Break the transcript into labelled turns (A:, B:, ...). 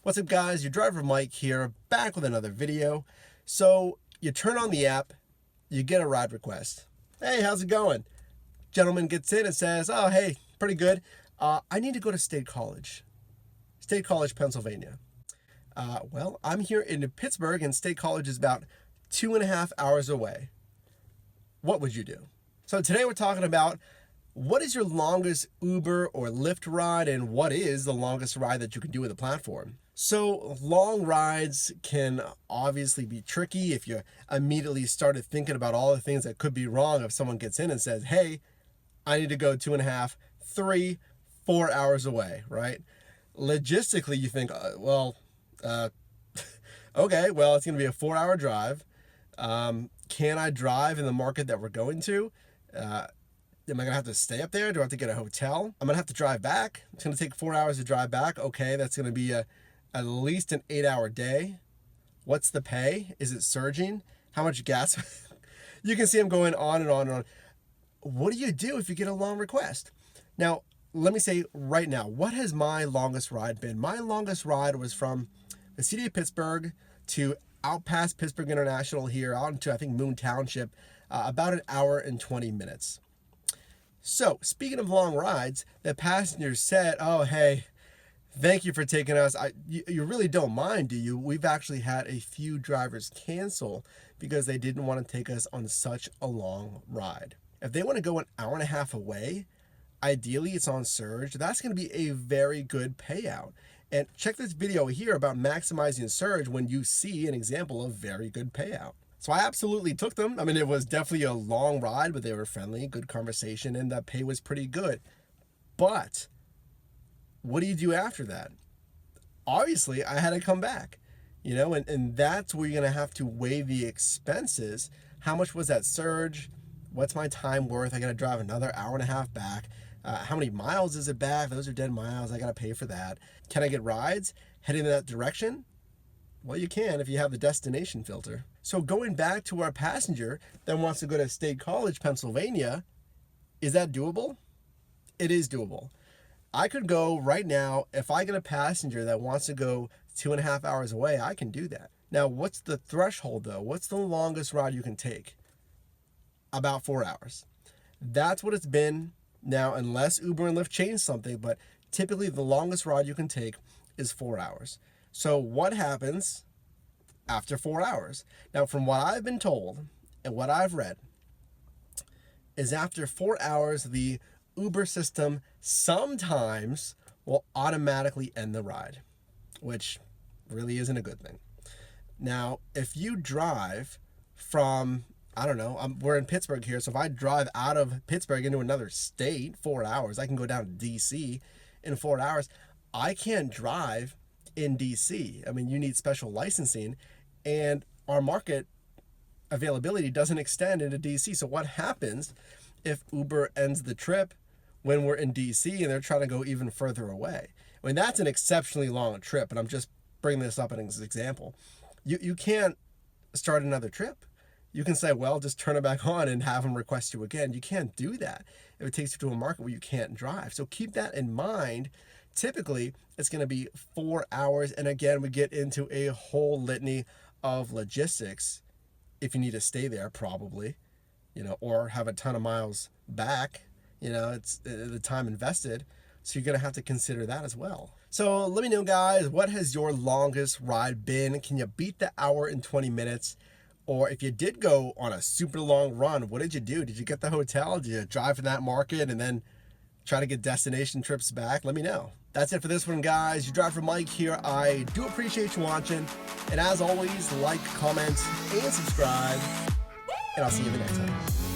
A: What's up guys, your driver Mike here, back with another video. So you turn on the app, you get a ride request. Hey, how's it going? Gentleman gets in and says, oh hey, pretty good. I need to go to State College, Pennsylvania. Well, I'm here in Pittsburgh and State College is about 2.5 hours away. What would you do? So today we're talking about what is your longest Uber or Lyft ride and what is the longest ride that you can do with the platform. So long rides can obviously be tricky if you immediately started thinking about all the things that could be wrong if someone gets in and says, hey, I need to go 2.5, 3, 4 hours away, right? Logistically, you think, okay, well, it's going to be a 4-hour drive. Can I drive in the market that we're going to? Am I going to have to stay up there? Do I have to get a hotel? I'm going to have to drive back. It's going to take 4 hours to drive back. Okay, that's going to be at least an 8-hour day. What's the pay? Is it surging? How much gas? You can see I'm going on and on and on. What do you do if you get a long request? Now, let me say right now, what has my longest ride been? My longest ride was from the city of Pittsburgh to out past Pittsburgh International here, out into, I think, Moon Township, about 1 hour and 20 minutes. So, speaking of long rides, the passenger said, oh, hey, thank you for taking us. You really don't mind, do you? We've actually had a few drivers cancel because they didn't want to take us on such a long ride. If they want to go 1.5 hours away, ideally it's on surge. That's going to be a very good payout. And check this video here about maximizing surge when you see an example of very good payout. So I absolutely took them. I mean, it was definitely a long ride, but they were friendly, good conversation, and the pay was pretty good. But what do you do after that? Obviously, I had to come back, and that's where you're going to have to weigh the expenses. How much was that surge? What's my time worth? I got to drive another 1.5 hours back. How many miles is it back? Those are dead miles. I got to pay for that. Can I get rides heading in that direction? Well, you can if you have the destination filter. So going back to our passenger that wants to go to State College, Pennsylvania, is that doable? It is doable. I could go right now. If I get a passenger that wants to go 2.5 hours away, I can do that. Now, what's the threshold though? What's the longest ride you can take? About 4 hours. That's what it's been now, unless Uber and Lyft change something, but typically the longest ride you can take is 4 hours. So what happens after 4 hours? Now, from what I've been told and what I've read, is after 4 hours, the Uber system sometimes will automatically end the ride, which really isn't a good thing. Now, if you drive from, I don't know, we're in Pittsburgh here, so if I drive out of Pittsburgh into another state, 4 hours, I can go down to DC in 4 hours. I can't drive in DC. I mean, you need special licensing, and our market availability doesn't extend into DC. So what happens if Uber ends the trip when we're in DC and they're trying to go even further away? I mean, that's an exceptionally long trip, and I'm just bringing this up as an example. You can't start another trip. You can say, well, just turn it back on and have them request you again. You can't do that if it takes you to a market where you can't drive. So keep that in mind. Typically, it's going to be 4 hours. And again, we get into a whole litany of logistics. If you need to stay there, probably, or have a ton of miles back, it's the time invested. So you're going to have to consider that as well. So let me know, guys, what has your longest ride been? Can you beat the 1 hour and 20 minutes? Or if you did go on a super long run, what did you do? Did you get the hotel? Did you drive to that market and then try to get destination trips back? Let me know. That's it for this one, guys. Your driver Mike here. I do appreciate you watching. And as always, like, comment, and subscribe. And I'll see you the next time.